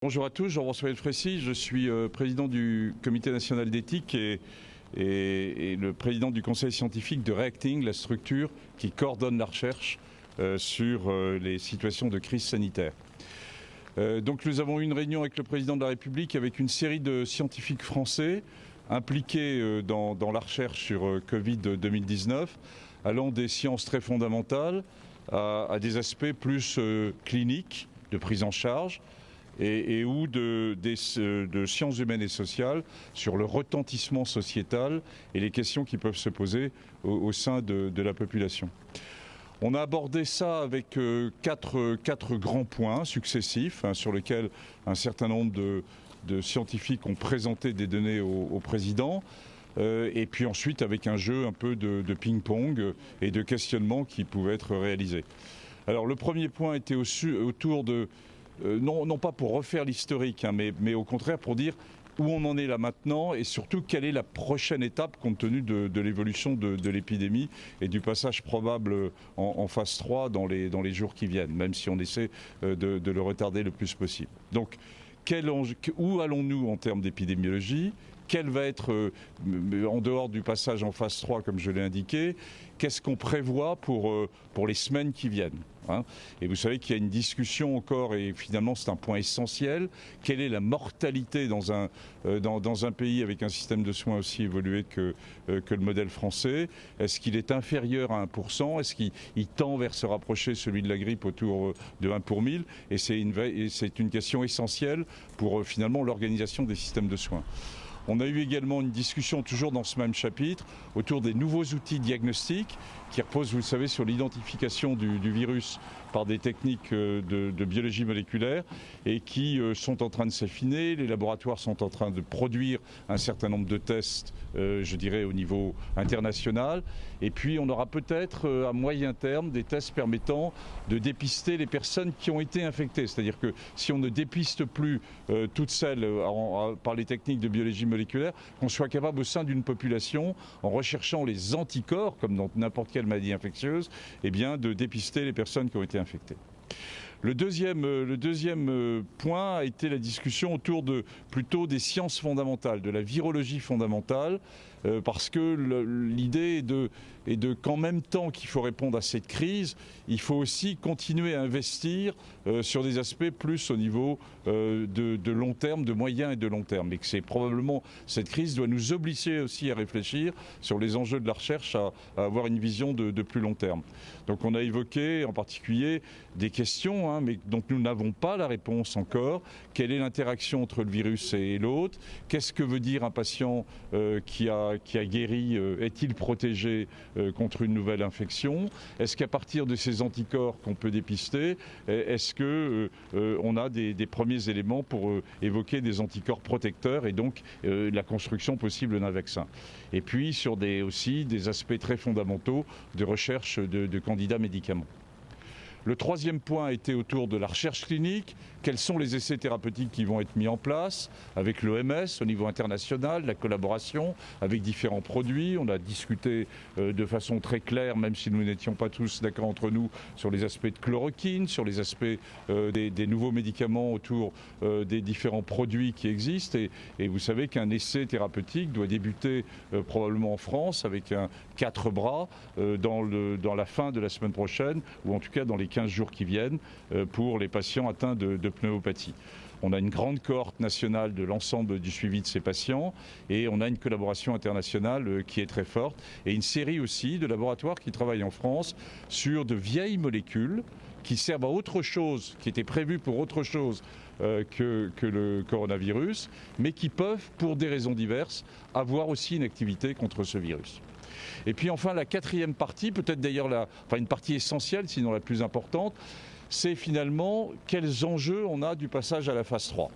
Bonjour à tous, Jean-François Frécy, je suis président du Comité national d'éthique et le président du conseil scientifique de REACTing, la structure qui coordonne la recherche sur les situations de crise sanitaire. Donc nous avons eu une réunion avec le président de la République avec une série de scientifiques français impliqués dans la recherche sur Covid 2019, allant des sciences très fondamentales à des aspects plus cliniques, de prise en charge, ou de sciences humaines et sociales sur le retentissement sociétal et les questions qui peuvent se poser au sein de la population. On a abordé ça avec quatre grands points successifs sur lesquels un certain nombre de scientifiques ont présenté des données au président. Et puis ensuite avec un jeu un peu de ping-pong et de questionnement qui pouvaient être réalisés. Alors le premier point était autour de... non pas pour refaire l'historique, mais au contraire pour dire où on en est là maintenant et surtout quelle est la prochaine étape compte tenu de l'évolution de l'épidémie et du passage probable en phase 3 dans les jours qui viennent, même si on essaie de le retarder le plus possible. Donc où allons-nous en termes d'épidémiologie ? Quel va être, en dehors du passage en phase 3, comme je l'ai indiqué, qu'est-ce qu'on prévoit pour les semaines qui viennent, Et vous savez qu'il y a une discussion encore, et finalement c'est un point essentiel, quelle est la mortalité dans un pays avec un système de soins aussi évolué que le modèle français? Est-ce qu'il est inférieur à 1%? Est-ce qu'il tend vers se rapprocher celui de la grippe autour de 1 pour 1000? Et c'est une question essentielle pour finalement l'organisation des systèmes de soins. On a eu également une discussion, toujours dans ce même chapitre, autour des nouveaux outils diagnostiques qui reposent, vous le savez, sur l'identification du virus par des techniques de biologie moléculaire et qui sont en train de s'affiner. Les laboratoires sont en train de produire un certain nombre de tests, je dirais, au niveau international. Et puis on aura peut-être à moyen terme des tests permettant de dépister les personnes qui ont été infectées. C'est-à-dire que si on ne dépiste plus toutes celles par les techniques de biologie moléculaire, qu'on soit capable au sein d'une population, en recherchant les anticorps, comme dans n'importe quelle maladie infectieuse, eh bien de dépister les personnes qui ont été infectées. Le deuxième point a été la discussion autour plutôt des sciences fondamentales, de la virologie fondamentale, parce que l'idée est de qu'en même temps qu'il faut répondre à cette crise, il faut aussi continuer à investir sur des aspects plus au niveau de long terme, de moyen et de long terme. Et que c'est probablement, cette crise doit nous obliger aussi à réfléchir sur les enjeux de la recherche, à avoir une vision de plus long terme. Donc on a évoqué en particulier des questions, mais dont nous n'avons pas la réponse encore. Quelle est l'interaction entre le virus et l'autre? Qu'est-ce que veut dire un patient qui a guéri? Est-il protégé contre une nouvelle infection? Est-ce qu'à partir de ces anticorps qu'on peut dépister, est-ce qu'on a des premiers éléments pour évoquer des anticorps protecteurs et donc la construction possible d'un vaccin? Et puis sur aussi des aspects très fondamentaux de recherche de candidats médicaments. Le troisième point était autour de la recherche clinique. Quels sont les essais thérapeutiques qui vont être mis en place avec l'OMS au niveau international, la collaboration avec différents produits. On a discuté de façon très claire, même si nous n'étions pas tous d'accord entre nous, sur les aspects de chloroquine, sur les aspects des nouveaux médicaments autour des différents produits qui existent. Et vous savez qu'un essai thérapeutique doit débuter probablement en France avec 4 bras dans la fin de la semaine prochaine, ou en tout cas dans les 15 jours qui viennent, pour les patients atteints de pneumopathie. On a une grande cohorte nationale de l'ensemble du suivi de ces patients et on a une collaboration internationale qui est très forte et une série aussi de laboratoires qui travaillent en France sur de vieilles molécules qui servent à autre chose, qui étaient prévues pour autre chose que le coronavirus, mais qui peuvent, pour des raisons diverses, avoir aussi une activité contre ce virus. Et puis enfin la quatrième partie, peut-être d'ailleurs une partie essentielle, sinon la plus importante, c'est finalement quels enjeux on a du passage à la phase 3.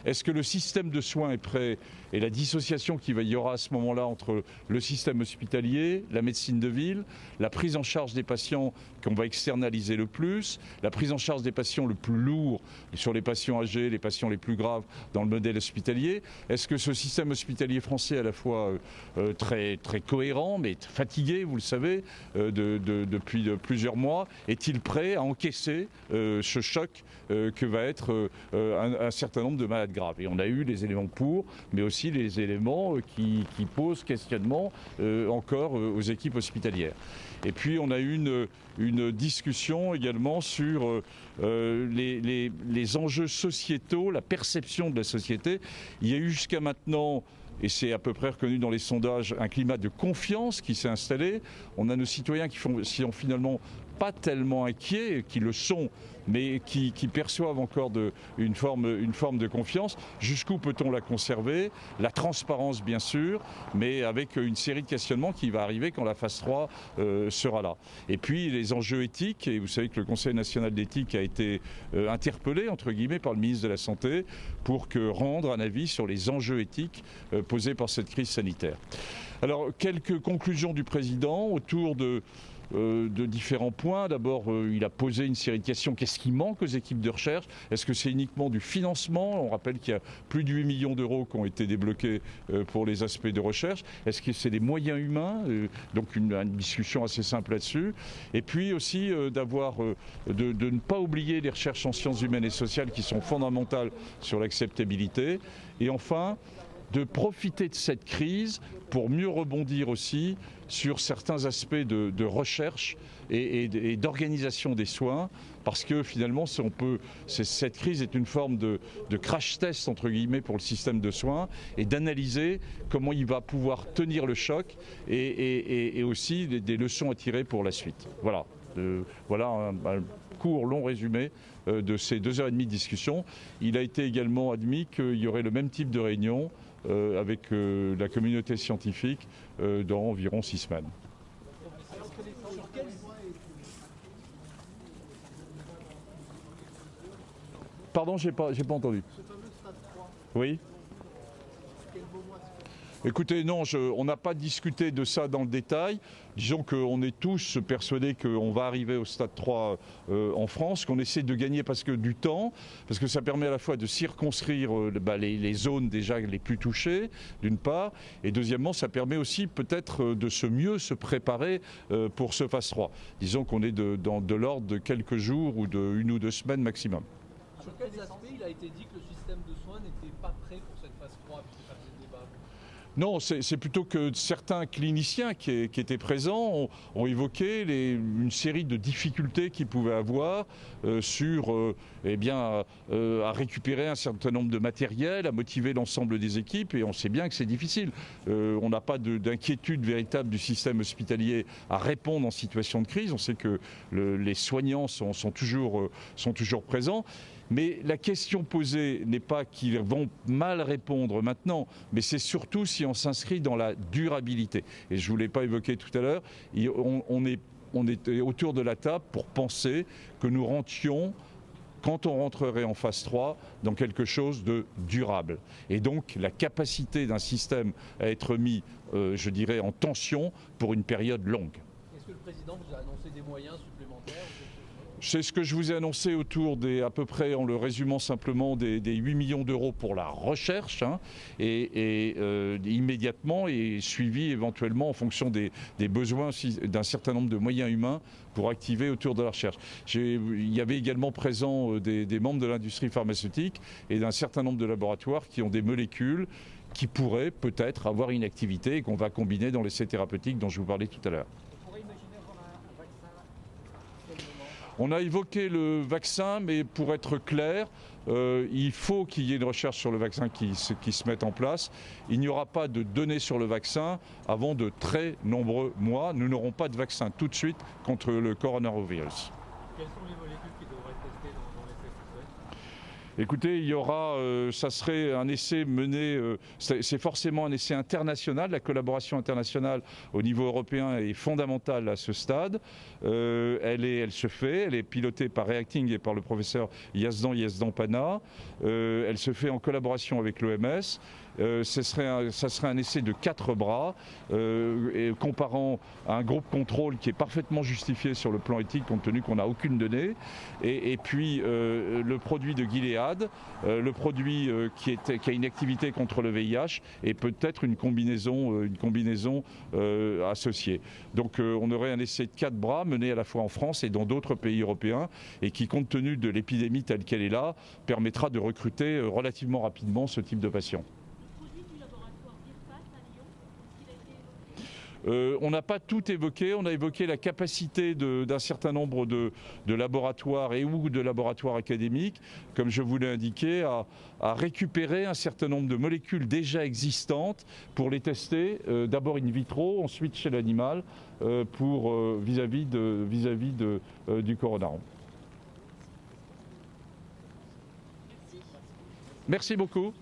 Est-ce que le système de soins est prêt? Et la dissociation qu'il y aura à ce moment-là entre le système hospitalier, la médecine de ville, la prise en charge des patients qu'on va externaliser le plus, la prise en charge des patients le plus lourds sur les patients âgés, les patients les plus graves dans le modèle hospitalier. Est-ce que ce système hospitalier français est à la fois très cohérent, mais fatigué, vous le savez, depuis plusieurs mois, est-il prêt à encaisser ce choc que va être un certain nombre de malades graves? Et on a eu les éléments pour, mais aussi les éléments qui posent questionnement encore aux équipes hospitalières. Et puis on a eu une discussion également sur les enjeux sociétaux, la perception de la société. Il y a eu jusqu'à maintenant, et c'est à peu près reconnu dans les sondages, un climat de confiance qui s'est installé. On a nos citoyens qui sont finalement pas tellement inquiets, qui le sont, mais qui perçoivent encore une forme de confiance. Jusqu'où peut-on la conserver? La transparence, bien sûr, mais avec une série de questionnements qui va arriver quand la phase 3 sera là. Et puis les enjeux éthiques, et vous savez que le Conseil national d'éthique a été interpellé, entre guillemets, par le ministre de la Santé pour rendre un avis sur les enjeux éthiques posés par cette crise sanitaire. Alors, quelques conclusions du président autour de différents points. D'abord, il a posé une série de questions. Qu'est-ce qui manque aux équipes de recherche? Est-ce que c'est uniquement du financement? On rappelle qu'il y a plus de 8 millions d'euros qui ont été débloqués pour les aspects de recherche. Est-ce que c'est des moyens humains? Donc une discussion assez simple là-dessus. Et puis aussi de ne pas oublier les recherches en sciences humaines et sociales qui sont fondamentales sur l'acceptabilité. Et enfin, de profiter de cette crise pour mieux rebondir aussi sur certains aspects de recherche et d'organisation des soins, parce que finalement cette crise est une forme de crash test entre guillemets pour le système de soins, et d'analyser comment il va pouvoir tenir le choc et aussi des leçons à tirer pour la suite. Voilà, voilà un court, long résumé de ces 2h30 de discussion. Il a été également admis qu'il y aurait le même type de réunion avec la communauté scientifique dans environ 6 semaines. Pardon, j'ai pas entendu. Oui. Écoutez, non, on n'a pas discuté de ça dans le détail. Disons qu'on est tous persuadés qu'on va arriver au stade 3 en France, qu'on essaie de gagner du temps, parce que ça permet à la fois de circonscrire les zones déjà les plus touchées, d'une part, et deuxièmement, ça permet aussi peut-être de mieux se préparer pour ce phase 3. Disons qu'on est de l'ordre de quelques jours ou de 1 ou 2 semaines maximum. Sur quels aspects il a été dit que le système de soins n'était pas prêt pour cette phase 3 puisque ça faisait débat? Non, c'est plutôt que certains cliniciens qui étaient présents ont évoqué une série de difficultés qu'ils pouvaient avoir à récupérer un certain nombre de matériel, à motiver l'ensemble des équipes, et on sait bien que c'est difficile. On n'a pas d'inquiétude véritable du système hospitalier à répondre en situation de crise. On sait que les soignants sont toujours présents. Mais la question posée n'est pas qu'ils vont mal répondre maintenant, mais c'est surtout si on s'inscrit dans la durabilité. Et je ne vous l'ai pas évoqué tout à l'heure, on est autour de la table pour penser que nous rentrions, quand on rentrerait en phase 3, dans quelque chose de durable. Et donc la capacité d'un système à être mis, je dirais, en tension pour une période longue. Est-ce que le président vous a annoncé des moyens supplémentaires ? C'est ce que je vous ai annoncé autour à peu près, en le résumant simplement, des 8 millions d'euros pour la recherche, immédiatement, et suivi éventuellement en fonction des besoins d'un certain nombre de moyens humains pour activer autour de la recherche. Il y avait également présent des membres de l'industrie pharmaceutique et d'un certain nombre de laboratoires qui ont des molécules qui pourraient peut-être avoir une activité et qu'on va combiner dans l'essai thérapeutique dont je vous parlais tout à l'heure. On a évoqué le vaccin, mais pour être clair, il faut qu'il y ait une recherche sur le vaccin qui se mette en place. Il n'y aura pas de données sur le vaccin avant de très nombreux mois. Nous n'aurons pas de vaccin tout de suite contre le coronavirus. Quelles sont les molécules qui devraient être testées dans l'essai français ? Écoutez, il y aura, ça serait un essai mené, c'est forcément un essai international. La collaboration internationale au niveau européen est fondamentale à ce stade. Elle se fait, elle est pilotée par Reacting et par le professeur Yazdan Pana. Elle se fait en collaboration avec l'OMS. Ça serait un essai de 4 bras, comparant un groupe contrôle qui est parfaitement justifié sur le plan éthique compte tenu qu'on n'a aucune donnée, et puis le produit de Gilead, le produit qui a une activité contre le VIH et peut-être une combinaison associée. Donc on aurait un essai de 4 bras mené à la fois en France et dans d'autres pays européens et qui, compte tenu de l'épidémie telle qu'elle est là, permettra de recruter relativement rapidement ce type de patients. On n'a pas tout évoqué, on a évoqué la capacité d'un certain nombre de laboratoires et ou de laboratoires académiques, comme je vous l'ai indiqué, à récupérer un certain nombre de molécules déjà existantes pour les tester, d'abord in vitro, ensuite chez l'animal, vis-à-vis du coronavirus. Merci beaucoup.